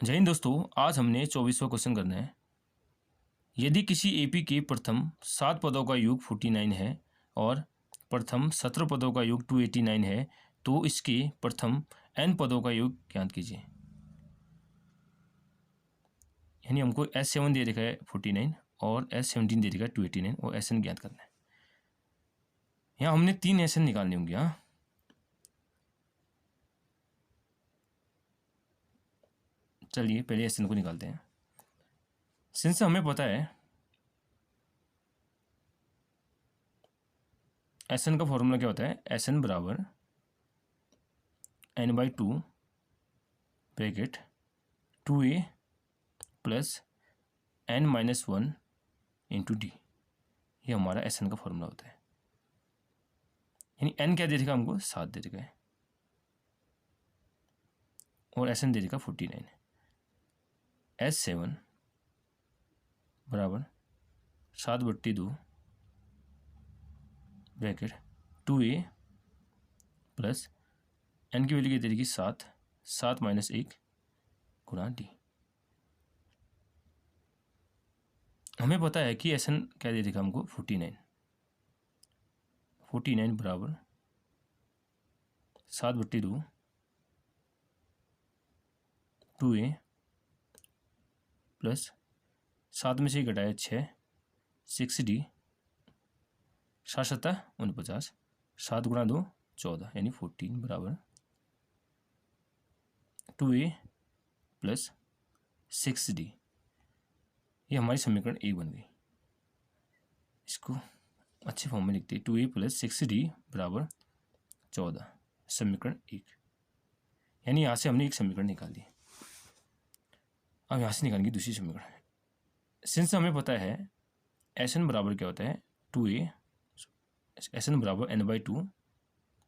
जय हिंद दोस्तों, आज हमने 24वां क्वेश्चन करना है। यदि किसी एपी के प्रथम 7 पदों का योग 49 है और प्रथम 17 पदों का योग 289 है तो इसके प्रथम n पदों का योग ज्ञात कीजिए। यानी हमको S7 दे रखा है 49 और S17 दे रखा है 289 और Sn ज्ञात करना है। यहाँ हमने 3 Sn निकालने होंगे। यहाँ चलिए पहले Sn को निकालते हैं। सिंस हमें पता है Sn का फॉर्मूला क्या होता है, Sn बराबर n/2 bracket 2a plus n-1 into D. ये हमारा Sn का फॉर्मूला होता है। यानी n क्या दे देगा हमको, 7 दे देगा और Sn दे देगा 49। S7 बराबर 7/2 ब्रैकेट 2a प्लस n की वैल्यू क्या दे देगी 7 -1 गुणा डी। हमें पता है कि Sn क्या दे देगा हमको 49 बराबर 7/2 2a प्लस 7 में से घटाया 6 6d 7 × 49 7 × 2 14 यानी 14 बराबर 2a प्लस 6d। ये हमारी समीकरण 1 बन गई। इसको अच्छे फॉर्म में लिखते हैं 2a प्लस 6d बराबर 14, समीकरण 1। यानी यहाँ से हमने एक समीकरण निकाल ली। अब यहाँ से निकालेंगे दूसरी समीकरण। सिंस हमें पता है Sn बराबर क्या होता है 2a, Sn बराबर n/2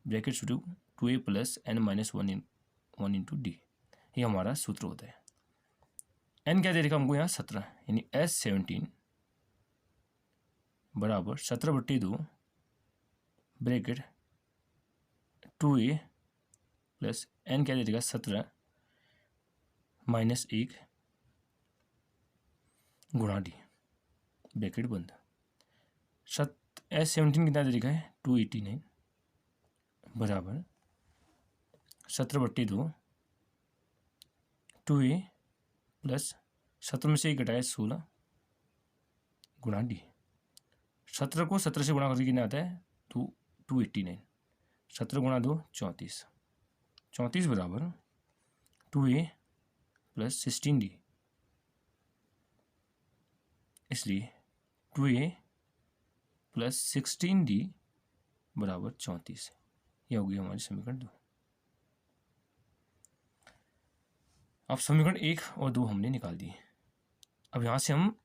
ब्रैकेट शुरू 2a plus n-1 into D. ये हमारा सूत्र होता है। n क्या दे देगा हमको यहाँ 17, यानी S17 बराबर 17/2 ब्रैकेट 2a प्लस n क्या दे देगा 17 -1 गुणा डी ब्रैकेट बंद। S17 कितना दे देगा है 289 बराबर 17/2 2a प्लस 17 में से 1 घटाया 16 गुणा डी। 17 को 17 से गुणा करके कितना आता है 289। 17 गुणा 2 34, 34 बराबर 2a प्लस 16d। इसलिए 2a प्लस 16d बराबर 34। यह होगी हमारी समीकरण 2। अब समीकरण 1 और 2 हमने निकाल दी। अब यहाँ से हम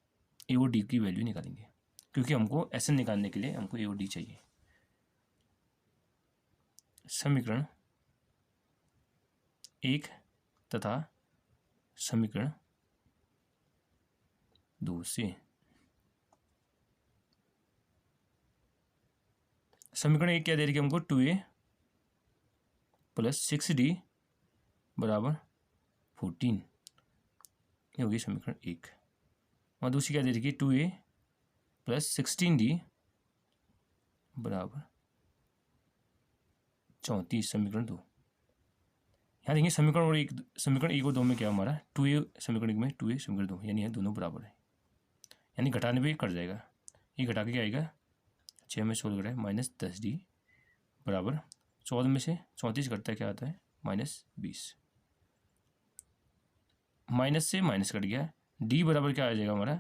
ए और डी की वैल्यू निकालेंगे, क्योंकि हमको Sn निकालने के लिए हमको ए और डी चाहिए। समीकरण 1 तथा समीकरण 2 से समीकरण 1 क्या दे रही है हमको 2a प्लस 6d बराबर 14। ये होगी समीकरण 1। और दूसरी क्या दे रही है 2a प्लस 16d बराबर 34, समीकरण 2। यहाँ देखेंगे समीकरण 1 और 2 में क्या हमारा 2a समीकरण 1 में 2a समीकरण 2, यानी ये दोनों बराबर है। यानी घटाने पे कट जाएगा। ये घटा के क्या आएगा 6 में 16 घटाए -10d बराबर 14 में से 34 घटता है क्या आता है -20। माइनस से माइनस कट गया, d बराबर क्या आ जाएगा हमारा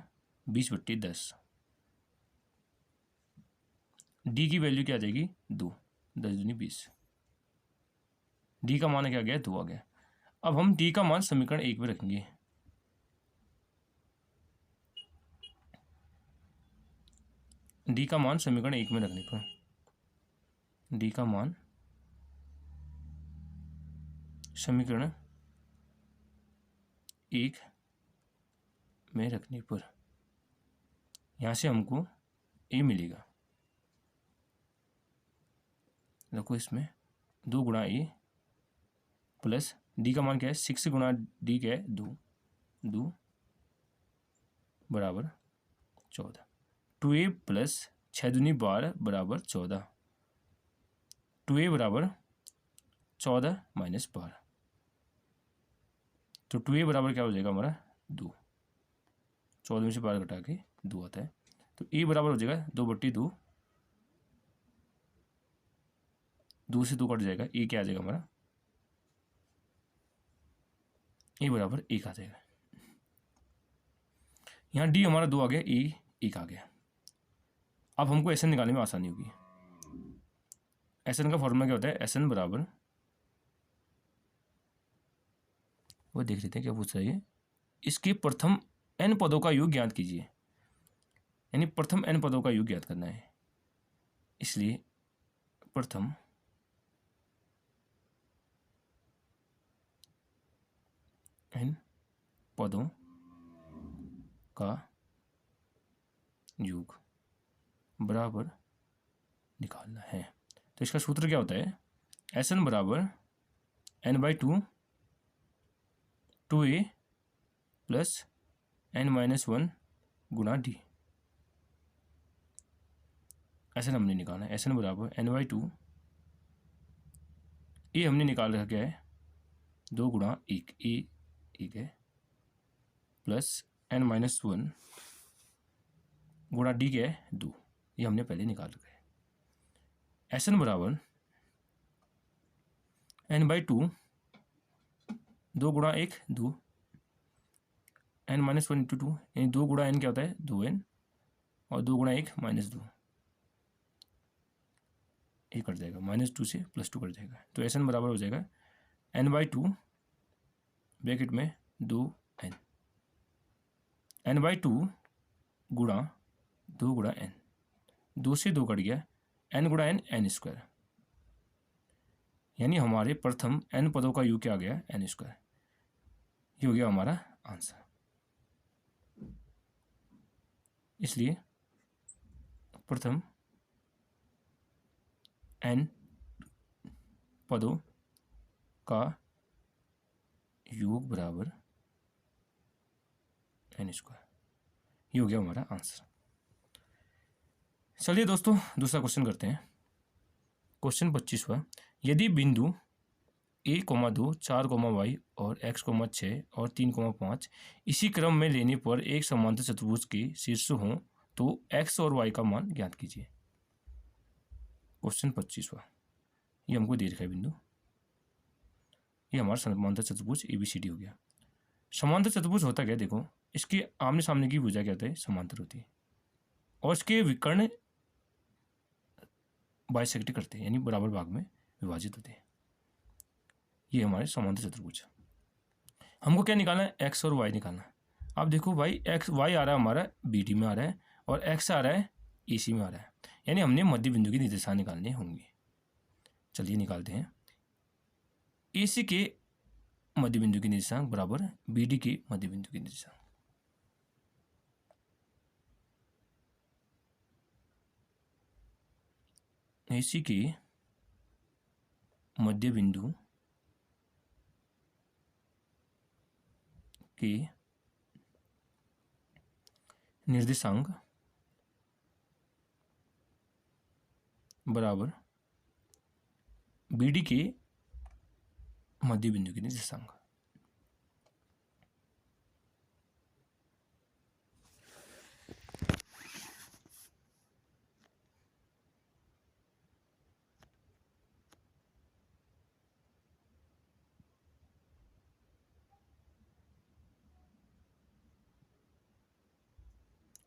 20/10। d की वैल्यू क्या आ जाएगी 2, 10 दूनी 20। d का मान क्या आ गया 2 आ गया। अब हम d का मान समीकरण 1 में रखेंगे। d का मान समीकरण 1 में रखने पर d का मान समीकरण 1 में रखने पर यहाँ से हमको a मिलेगा। देखो इसमें 2 गुणा a प्लस d का मान क्या है 6 गुणा d क्या है 2 2 बराबर 14। 2a प्लस 6 दूनी 12 बराबर 14। 2a बराबर 14 माइनस 12, तो 2a बराबर क्या हो जाएगा हमारा 2। 14 में से 12 घटा के 2 आता है, तो a बराबर हो जाएगा 2/2। 2 से 2 कट जाएगा, a क्या आ जाएगा हमारा, a बराबर 1 आ जाएगा। यहाँ d हमारा 2 आ गया, a 1 आ गया। अब हमको SN निकालने में आसानी होगी। SN का फॉर्मूला क्या होता है, SN बराबर, वो देख लेते हैं क्या पूछ रहा है ये। इसके प्रथम n पदों का योग ज्ञात कीजिए, यानी प्रथम n पदों का योग ज्ञात करना है। इसलिए प्रथम n पदों का योग बराबर निकालना है। तो इसका सूत्र क्या होता है, SN बराबर n/2 2a प्लस n-1 गुणा d। SN हमने निकाला है, SN बराबर n/2, a हमने निकाल रखा क्या है 2 गुणा 1, a 1 है, प्लस n-1 गुणा d क्या है 2, ये हमने पहले निकाल रखा है। SN बराबर n/2 2 गुणा 1 2, n-1 इंटू 2, यानी 2 गुणा n क्या होता है 2n, और 2 गुणा 1 -2, ये कट जाएगा, -2 से +2 कट जाएगा। तो SN बराबर हो जाएगा n/2 ब्रैकेट में 2n, n/2 गुणा 2 गुणा n, 2 से 2 कट गया, n गुणा n n², यानी हमारे प्रथम n पदों का योग क्या आ गया n²। ये हो गया हमारा आंसर। इसलिए प्रथम n पदों का योग बराबर n², ये हो गया हमारा आंसर। चलिए दोस्तों दूसरा क्वेश्चन करते हैं। क्वेश्चन 25वां, यदि बिंदु a, 2, 4, y और x, 6 और 3, 5 इसी क्रम में लेने पर एक समांतर चतुर्भुज के शीर्ष हों तो x और y का मान ज्ञात कीजिए। क्वेश्चन 25वां, ये हमको दे रखा है बिंदु, ये हमारा समांतर चतुर्भुज ABCD हो गया। समांतर चतुर्भुज होता क्या, देखो इसके आमने सामने की भुजा क्या होता है समांतर होती है, और इसके विकर्ण बाइसेक्ट करते हैं, यानी बराबर भाग में विभाजित होते हैं। ये हमारे समांतर चतुर्भुज। हमको क्या निकालना है, x और y निकालना है। अब देखो भाई y आ रहा है हमारा BD में आ रहा है, और x आ रहा है AC में आ रहा है, यानी हमने मध्य बिंदु के निर्देशांक निकालने होंगे। चलिए निकालते हैं। AC के मध्य बिंदु के निर्देशांक बराबर BD के मध्य बिंदु के निर्देशांक। AC के मध्य बिंदु के निर्देशांक बराबर BD के मध्य बिंदु के निर्देशांक।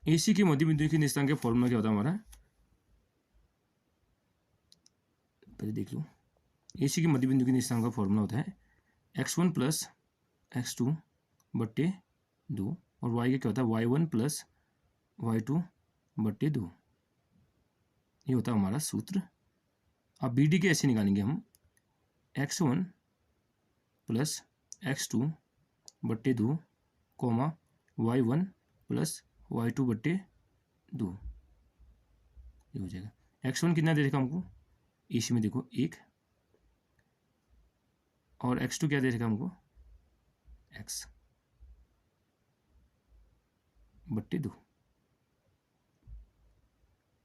AC के मध्य बिंदु के निर्देशांक का फॉर्मूला क्या होता है हमारा, पहले देख लो। AC के मध्य बिंदु के निर्देशांक का फॉर्मूला होता है x1 प्लस x2 बट्टे 2, और y का क्या होता है y1 प्लस y2 बट्टे 2, ये होता है हमारा सूत्र। अब BD के ऐसे निकालेंगे हम, x1 प्लस x2 बट्टे 2 कोमा y1 प्लस y2 बट्टे 2, ये हो जाएगा। x1 कितना दे रखा हमको AC में, देखो 1, और x2 क्या दे रखा हमको x, बट्टे 2।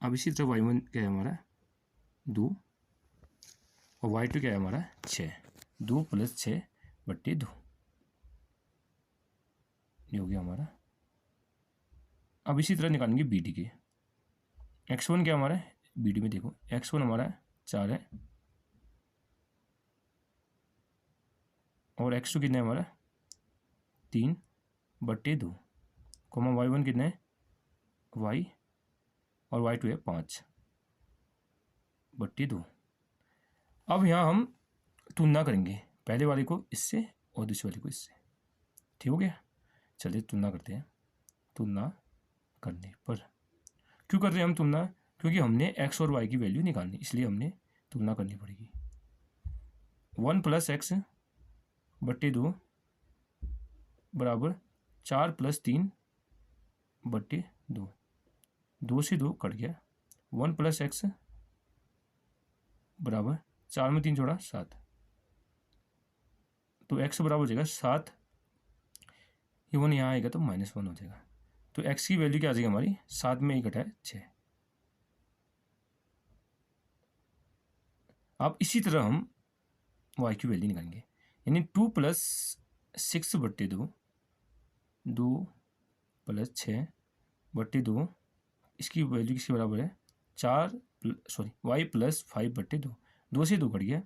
अब इसी तरह y1 क्या है हमारा 2 और y2 क्या है हमारा 6। 2 + 6 बट्टे 2 ये हो गया हमारा। अब इसी तरह निकालेंगे बी डी के। x1 क्या हमारा है बी डी में, देखो x1 हमारा 4 है और x2 कितना है हमारा 3 बट्टे 2, कोमा y1 कितना है y और y2 है 5 बट्टे 2। अब यहाँ हम तुलना करेंगे पहले वाले को इससे और दूसरे वाले को इससे। ठीक हो गया, चलिए तुलना करते हैं। तुलना करने पर क्यों कर रहे हैं हम तुलना, क्योंकि हमने x और y की वैल्यू निकालनी, इसलिए हमने तुलना करनी पड़ेगी। 1 + x बट्टे 2 बराबर 4 + 3 बट्टे 2, 2 से 2 कट गया। 1 + x बराबर 4 में 3 जोड़ा 7, तो x बराबर हो जाएगा 7, ये 1 यहाँ आएगा तो -1 हो जाएगा। तो x की वैल्यू क्या आ जाएगी हमारी 7 में 1 घटा है 6। अब इसी तरह हम y की वैल्यू निकालेंगे, यानी 2 + 6 बट्टे 2, 2 + 6 बट्टे 2, इसकी वैल्यू किसके बराबर है y + 5 बट्टे 2, 2 से 2 कट गया,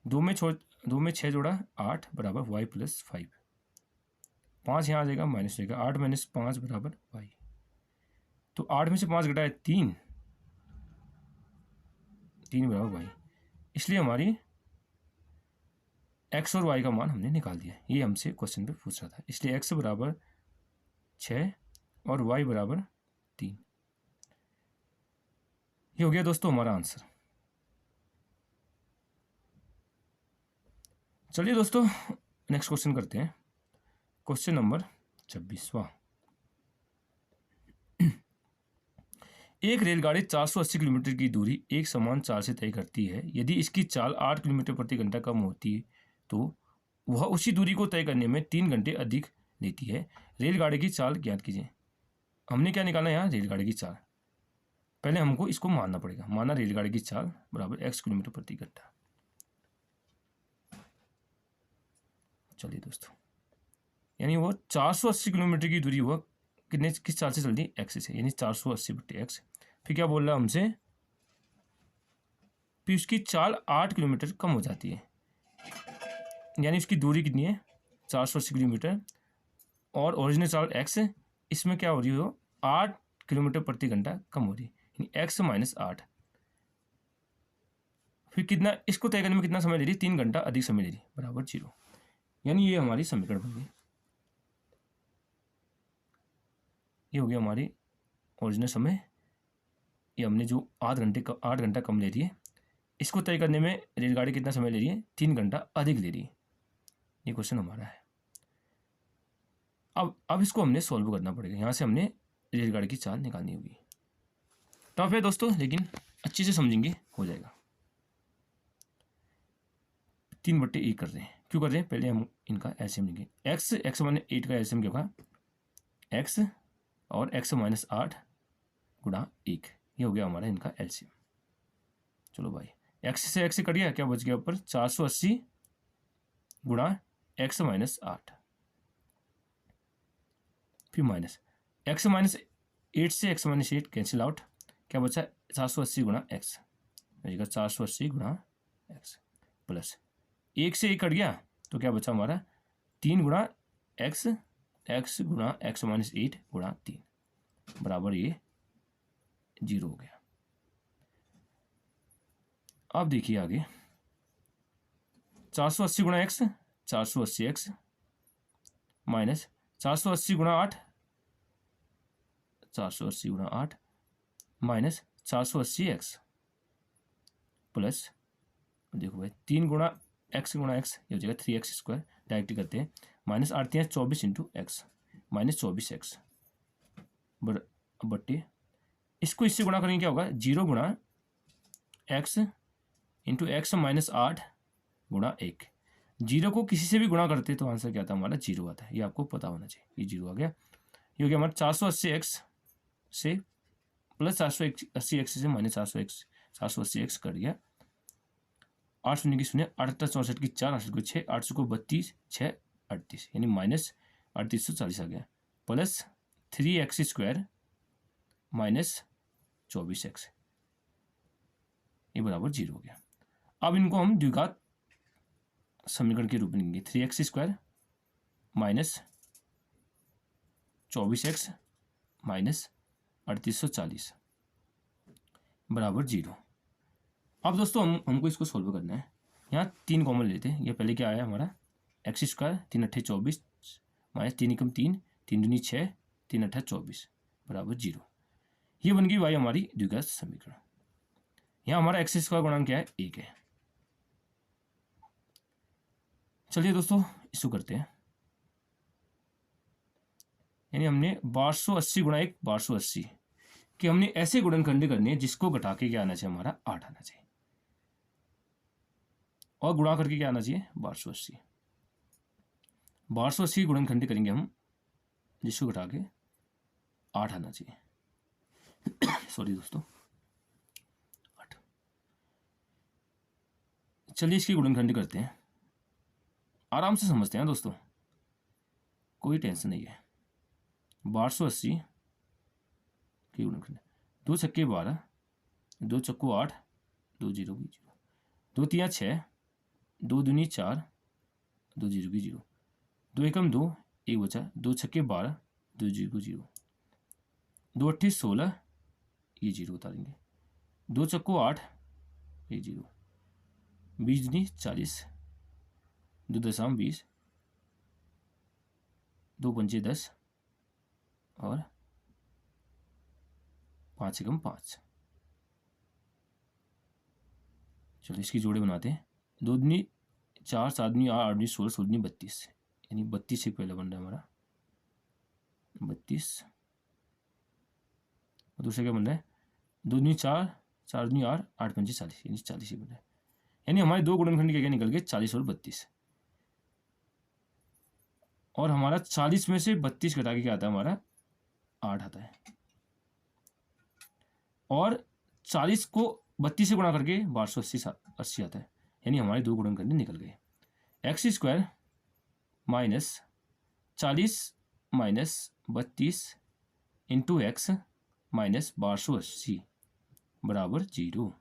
2 में 6 जोड़ा 8 बराबर y + 5, 5 यहाँ आ जाएगा माइनस हो जाएगा, 8 - 5 बराबर y। तो 8 में से 5 घटा है 3, 3 बराबर y, इसलिए हमारी x और y का मान हमने निकाल दिया। ये हमसे क्वेश्चन पे पूछ रहा था, इसलिए x बराबर 6 और y बराबर 3। ये हो गया दोस्तों हमारा आंसर। चलिए दोस्तों नेक्स्ट क्वेश्चन करते हैं। क्वेश्चन नंबर 26वां। एक रेलगाड़ी 480 किलोमीटर की दूरी एक समान चाल से तय करती है। यदि इसकी चाल 8 किलोमीटर प्रति घंटा कम होती है तो वह उसी दूरी को तय करने में 3 घंटे अधिक लेती है। रेलगाड़ी की चाल ज्ञात कीजिए। हमने क्या निकाला यहाँ रेलगाड़ी की चाल, पहले हमको इसको मानना पड़ेगा। माना रेलगाड़ी की चाल बराबर x किलोमीटर प्रति घंटा। चलिए दोस्तों, यानी वो 480 किलोमीटर की दूरी हुआ किस चाल से चलती है x से, यानी 480 बट्टे x। फिर क्या बोल रहा है हमसे, फिर उसकी चाल 8 किलोमीटर कम हो जाती है, यानी उसकी दूरी कितनी है 480 किलोमीटर और ओरिजिनल चाल x, इसमें क्या हो रही हो 8 किलोमीटर प्रति घंटा कम हो रही है, यानी x - 8। फिर कितना, इसको तय करने में कितना समय ले रही है 3 घंटा अधिक समय ले रही बराबर 0, यानी ये हमारी समीकरण बन गई। ये हो गया हमारी ओरिजिनल समय, ये हमने जो 8 घंटा कम ले रही है, इसको तय करने में रेलगाड़ी कितना समय ले रही है 3 घंटा अधिक ले रही है। ये क्वेश्चन हमारा है। अब इसको हमने सॉल्व करना पड़ेगा। यहाँ से हमने रेलगाड़ी की चाल निकालनी होगी। टफ है दोस्तों, लेकिन अच्छे से समझेंगे हो जाएगा। 3/1 कर रहे हैं, क्यों कर रहे हैं, पहले हम इनका एलसीएम लेंगे। x माने 8 का एलसीएम क्या होगा x और x - 8 गुणा 1, ये हो गया हमारा इनका एलसीएम। चलो भाई, x से x कट गया, क्या बच गया ऊपर 480 गुणा x - 8, फिर माइनस x - 8 से x - 8 कैंसिल आउट, क्या बचा 480 गुणा x, बचेगा 480 गुणा x प्लस 1 से 1 कट गया, तो क्या बचा हमारा 3 गुणा x गुणा x - 8 गुणा 3 बराबर ये 0 हो गया। अब देखिए आगे, 480 गुणा x 480x माइनस 480 गुणा 8 480 गुणा 8 माइनस 480x प्लस, देखो भाई 3 गुणा x गुणा x, ये हो जाएगा 3x², डायरेक्ट करते हैं, माइनस 8 है 24 × x माइनस 24x बट्टे, इसको इससे गुणा करेंगे क्या होगा 0 गुणा x × x - 8 गुणा 1। 0 को किसी से भी गुणा करते तो आंसर क्या आता हमारा 0 आता है, ये आपको पता होना चाहिए। ये 0 आ गया। ये हो गया हमारा 480x से प्लस 480x से माइनस 480x कट गया। 8 शून्य की शून्य, 8 64 की 4, 8 को 6, 8 को 32, 6 38 यानी माइनस 3840 आ गया, प्लस 3x² माइनस 24x, ये बराबर 0 हो गया। अब इनको हम द्विघात समीकरण के रूप में लिखेंगे। 3x² माइनस 24x माइनस 3840 बराबर 0। अब दोस्तों हमको इसको सोल्व करना है। यहाँ 3 कॉमन लेते हैं। ये पहले क्या आया हमारा x², 3 अट्ठे 24 माइनस 3 एकम 3, 3 दूनी 6, 3 अट्ठा 24 बराबर 0। ये बन गई y हमारी द्विघात समीकरण। यहाँ हमारा x² गुणांक क्या है, 1 है। चलिए दोस्तों इसको करते हैं। यानी हमने 1280 गुणा 1 1280 कि हमने ऐसे गुणनखंड करने हैं जिसको घटा के क्या आना चाहिए, हमारा 8 आना चाहिए, और गुणा करके क्या आना चाहिए 1280। 1280 गुणनखंड करेंगे हम जिसको घटा के 8 आना चाहिए। सॉरी दोस्तों 8। चलिए इसकी गुणनखंड करते हैं, आराम से समझते हैं दोस्तों, कोई टेंशन नहीं है। 1280 की गुणनखंड 2 छक्के 12, 2 चक्कू 8, 2 जीरो की 0, 2 तिया 6, 2 दूनी 4, 2 जीरो की 0, 2 एकम 2, 1 बचा, 2 छक्के 12, 2 जीरो की 0, 2 अट्ठी 16, ये 0 उतारेंगे, 2 चक्कू 8, ये 0, 20 दूनी 40, 2 दशम 20, 2 पंचे 10 और 5 एकम 5। चलो इसकी जोड़े बनाते हैं। 2 दूनी 4, 7 दूनी 8, 8 दूनी 16, 16 दूनी 32, यानी 32 से पहले बन रहा है हमारा 32। और दूसरा क्या बन रहा है 2 दूनी 4, 4 दूनी 8, 8 पंचे 40, यानी 40 ही बन रहा है। यानी हमारे दो गुणनखंड क्या निकल गए 40 और 32। और हमारा 40 में से 32 घटा के क्या आता है, हमारा 8 आता है। और 40 को 32 से गुणा करके 1280 आता है। यानी हमारे दो गुणनखंड निकल गए। x² minus 40 minus 32 into x minus 1280 बराबर 0।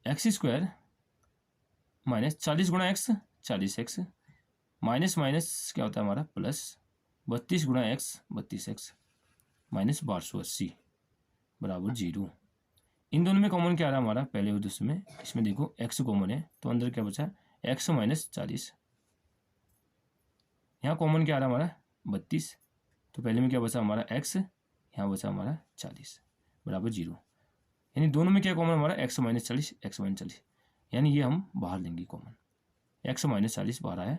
x² माइनस 40 गुणा x 40x माइनस माइनस क्या होता है हमारा प्लस 32 गुणा x 32x माइनस 1280 बराबर 0। इन दोनों में कॉमन क्या आ रहा है हमारा, पहले और दूसरे में। इसमें देखो x कॉमन है तो अंदर क्या बचा x माइनस 40। यहाँ कॉमन क्या आ रहा है हमारा 32, तो पहले में क्या बचा हमारा x, यहाँ बचा हमारा 40 बराबर 0। यानी दोनों में क्या कॉमन हमारा x माइनस 40 x माइनस 40, यानी ये हम बाहर लेंगे कॉमन। x माइनस 40 बाहर आया,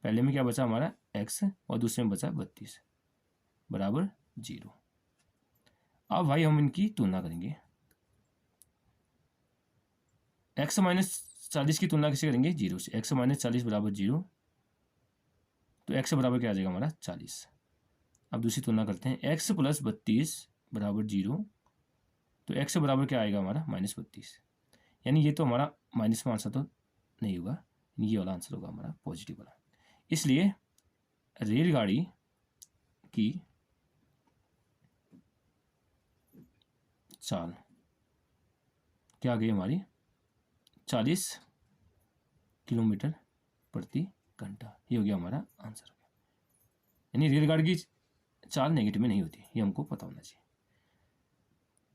पहले में क्या बचा हमारा x और दूसरे में बचा 32 बराबर 0। अब भाई हम इनकी तुलना करेंगे। x माइनस 40 की तुलना किससे करेंगे 0 से। x माइनस 40 बराबर 0, तो x बराबर क्या आ जाएगा हमारा 40। अब दूसरी तुलना करते हैं, x प्लस 32 बराबर 0, तो x बराबर क्या आएगा हमारा माइनस 32। यानी ये तो हमारा माइनस में आंसर तो नहीं होगा, ये वाला आंसर होगा हमारा पॉजिटिव वाला। इसलिए रेलगाड़ी की चाल क्या आ गई हमारी 40 किलोमीटर प्रति घंटा। ये हो गया हमारा आंसर। यानी रेलगाड़ी की चाल नेगेटिव में नहीं होती, ये हमको पता होना चाहिए।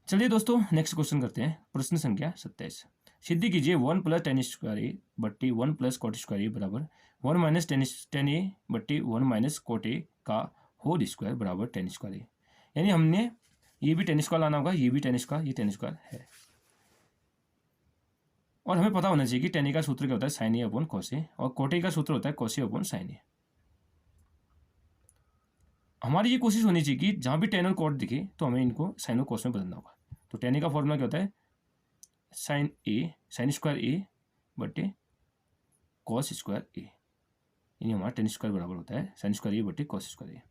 चलिए दोस्तों नेक्स्ट क्वेश्चन करते हैं। प्रश्न संख्या 27। सिद्धि कीजिए 1 प्लस टेन स्क्वायर ए बट्टी 1 प्लस कोट स्क्वायर ए बराबर 1 माइनस टेन ए बट्टी 1 माइनस कोट ए का होल स्क्वायर बराबर टेन स्क्वायर ए। यानी हमने ये भी टेन स्क्वायर लाना होगा, ये भी टेन स्क्वायर, ये टेन स्क्वायर है। और हमें पता होना चाहिए कि टेन ए का सूत्र क्या होता है sign A upon cos A, और कोट ए का सूत्र होता है कॉस ए अपॉन साइन ए। हमारी ये कोशिश होनी चाहिए कि जहाँ भी टेन और कोट दिखे तो हमें इनको साइन और कॉस में बदलना होगा। तो टेन ए का फॉर्मूला क्या होता है साइन ए साइन स्क्वायर ए बटे कॉस स्क्वायर ए, यानी हमारा टेन स्क्वायर बराबर होता है साइन स्क्वायर ए बटे कॉस स्क्वायर ए।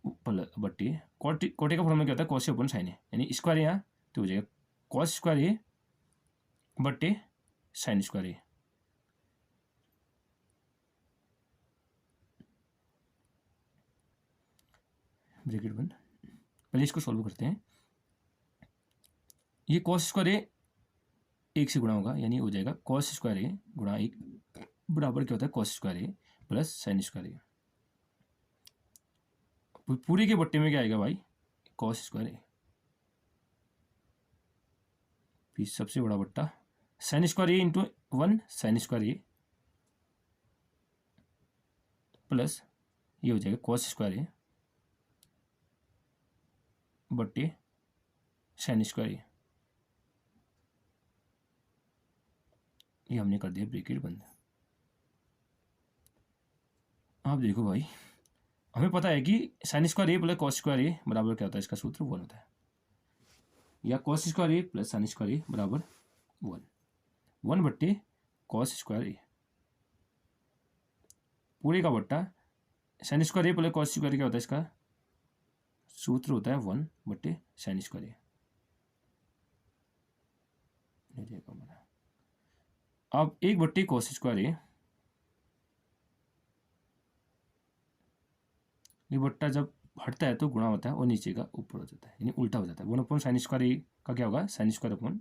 बट्टे कोटे का फॉर्मूला क्या होता है, कॉस ए अपन साइन ए, यानी स्क्वायर यहाँ तो हो जाएगा कॉस स्क्वायर ए बट्टे साइन स्क्वायर ए। ब्रैकेट बंद, पहले इसको सॉल्व करते हैं। ये कॉस स्क्वायर ए एक से गुणा होगा, यानी हो जाएगा कॉस स्क्वायर ए गुणा एक बराबर क्या होता है कॉस स्क्वायर ए प्लस साइन स्क्वायर ए। पूरे के बट्टे में क्या आएगा भाई, कॉस स्क्वायर ए, फिर सबसे बड़ा बट्टा साइन स्क्वायर ए इंटू 1 साइन स्क्वायर ए प्लस ये हो जाएगा कॉस स्क्वायर ए बट्टे साइन स्क्वायर ए। ये हमने कर दिया ब्रैकेट बंद। आप देखो भाई, हमें पता है कि sine square A plus cos square A बराबर क्या होता है, इसका सूत्र 1 होता है, या cos square A plus sine square A बराबर 1 बट्टे कॉस स्क्वायर ए पूरे का बट्टा साइन स्क्वायर ए प्लस कॉस स्क्वायर क्या होता है, इसका सूत्र होता है 1 बट्टे साइन स्क्वायर ए। अब 1 बट्टे कॉस स्क्वायर ए, ये बट्टा जब हटता है तो गुणा होता है और नीचे का ऊपर हो जाता है, यानी उल्टा हो जाता है। 1 अपॉन साइन स्क्वायर ए का क्या होगा, साइन स्क्वायर अपॉन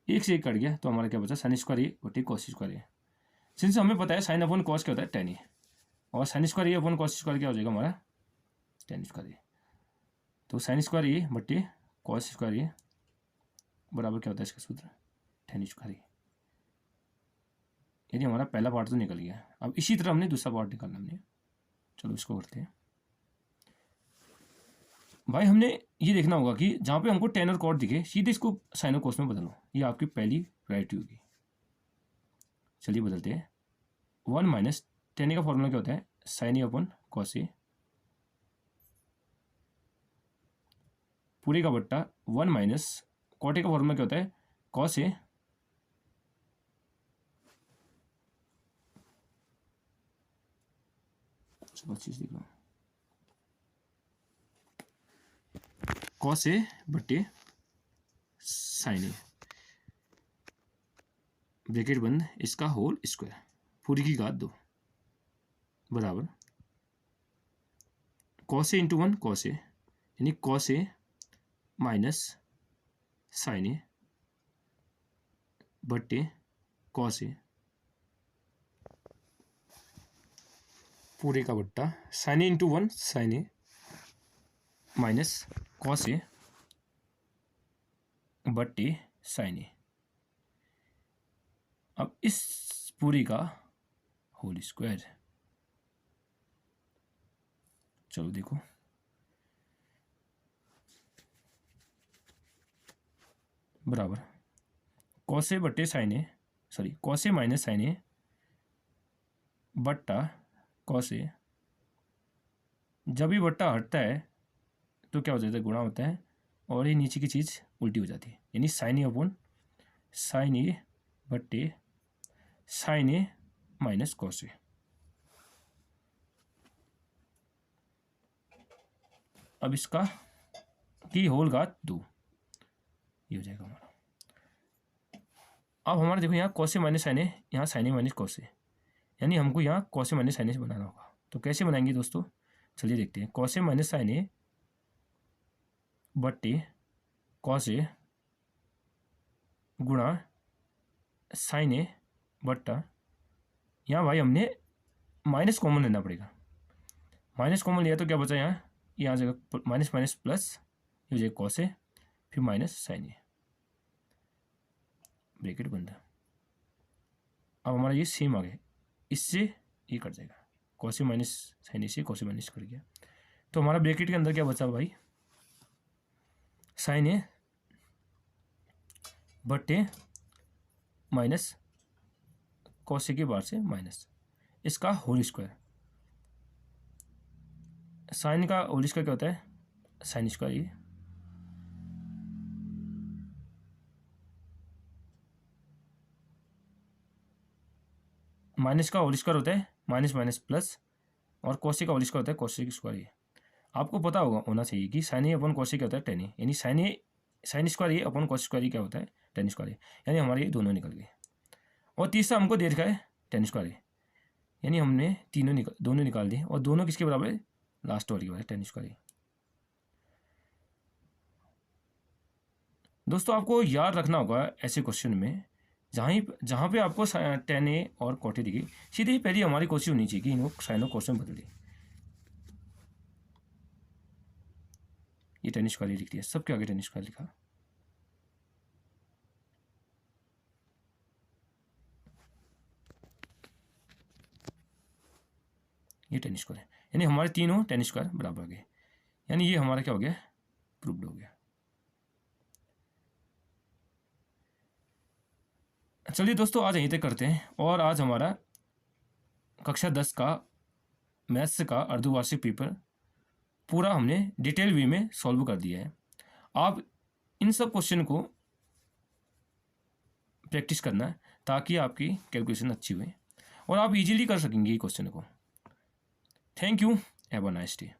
एक से एक कट गया तो हमारा क्या बचा, साइन स्क्वायर ए बट्टे कॉस स्क्वायर ए। सिंस हमें पता है साइन अपॉन कॉस क्या होता है टेन ए, और साइन स्क्वायर ए अपॉन कॉस स्क्वायर क्या हो जाएगा हमारा टेन स्क्वायर ए। तो साइन स्क्वायर ए बट्टे कॉस स्क्वायर ए बराबर क्या होता है, इसका सूत्र टेन स्क्वायर ए। यानी हमारा पहला पार्ट तो निकल गया। अब इसी तरह हमने दूसरा पार्ट निकालना हमने, चलो इसको करते हैं भाई। हमने ये देखना होगा कि जहाँ पे हमको टेन और कॉट दिखे सीधे इसको साइन और कोस में बदलो, ये आपकी पहली प्रायोरिटी होगी। चलिए बदलते हैं। 1 माइनस टेन का फॉर्मूला क्या होता है, sign A upon cos A पूरे का बट्टा 1 माइनस कॉट ए का फॉर्मूला क्या होता है, कॉस ए चीज लिख लो, कॉस ए बट्टे साइन ए ब्रैकेट बंद, इसका होल स्क्वायर पूरी की घात 2 बराबर cos A into 1 cos A, यानी कॉस ए माइनस साइन ए बट्टे कॉस ए पूरे का बट्टा sign A into 1 sign A minus cos A बट्टे साइन ए। अब इस पूरी का होल स्क्वायर, चलो देखो बराबर कॉस ए बट्टे sign A, sorry cos A minus sign ए बट्टा कॉस ए। जब भी बट्टा हटता है तो क्या हो जाता है, गुणा होता है, और ये नीचे की चीज़ उल्टी हो जाती है, यानी साइन ए अपॉन साइन ए बट्टे sign A minus cos A. अब इसका की होल घात 2 ये हो जाएगा हमारा। अब हमारा देखो यहाँ कॉस ए माइनस साइन ए, यहाँ sign A minus cos A, यानी हमको यहाँ कॉस ए माइनस साइन ए से बनाना होगा। तो कैसे बनाएंगे दोस्तों, चलिए देखते हैं। कॉस ए माइनस साइन ए बट्टे कॉस ए गुणा साइन ए बट्टा, यहाँ भाई हमने माइनस कॉमन लेना पड़ेगा। माइनस कॉमन लिया तो क्या बचा, यहाँ जगह माइनस माइनस प्लस, ये हो जाएगा कॉस ए फिर माइनस साइन ए ब्रैकेट बंद। अब हमारा ये सेम आ गया, इससे ये कट जाएगा, कॉस ए माइनस साइन ए से कॉस ए माइनस कट गया। तो हमारा ब्रैकेट के अंदर क्या बचा भाई, साइन ए बट्टे माइनस कॉस ए के बाहर से माइनस, इसका होल स्क्वायर। साइन का होल स्क्वायर क्या होता है, साइन स्क्वायर ए माइनस का होल स्क्वायर होता है माइनस माइनस प्लस, और कॉस ए का होल स्क्वायर होता है कॉस ए स्क्वायर ए। आपको पता होना चाहिए कि sign A upon cos A क्या होता है, टेन ए, यानी साइन स्क्वायर ए अपन कॉस स्क्वायर ए क्या होता है, टेन स्क्वायर ए, यानी हमारे ये दोनों निकल गए। और तीसरा हमको दे रखा है टेन स्क्वायर ए, यानी हमने दोनों निकाल दिए, और दोनों किसके बराबर है, लास्ट वाले के बराबर, टेन स्क्वायर ए। दोस्तों आपको याद रखना होगा ऐसे क्वेश्चन में जहाँ पे आपको टेन ए और कॉट ए दिखे, सीधे ही पहली हमारी कोशिश होनी चाहिए कि इनको साइन और कोस में बदल दें। ये टेन स्क्वायर लिख दिया, सबके आगे टेन स्क्वायर लिखा। ये टेन स्क्वायर है, यानी हमारे तीनों टेन स्क्वायर बराबर आ गए, यानी ये हमारा क्या हो गया, प्रूव्ड हो गया। चलिए दोस्तों आज यहीं तक करते हैं, और आज हमारा कक्षा 10 का मैथ्स का अर्धवार्षिक पेपर पूरा हमने डिटेल वे में सॉल्व कर दिया है। आप इन सब क्वेश्चन को प्रैक्टिस करना है ताकि आपकी कैलकुलेशन अच्छी हुई और आप इजीली कर सकेंगे ये क्वेश्चन को। Thank you, have a nice day.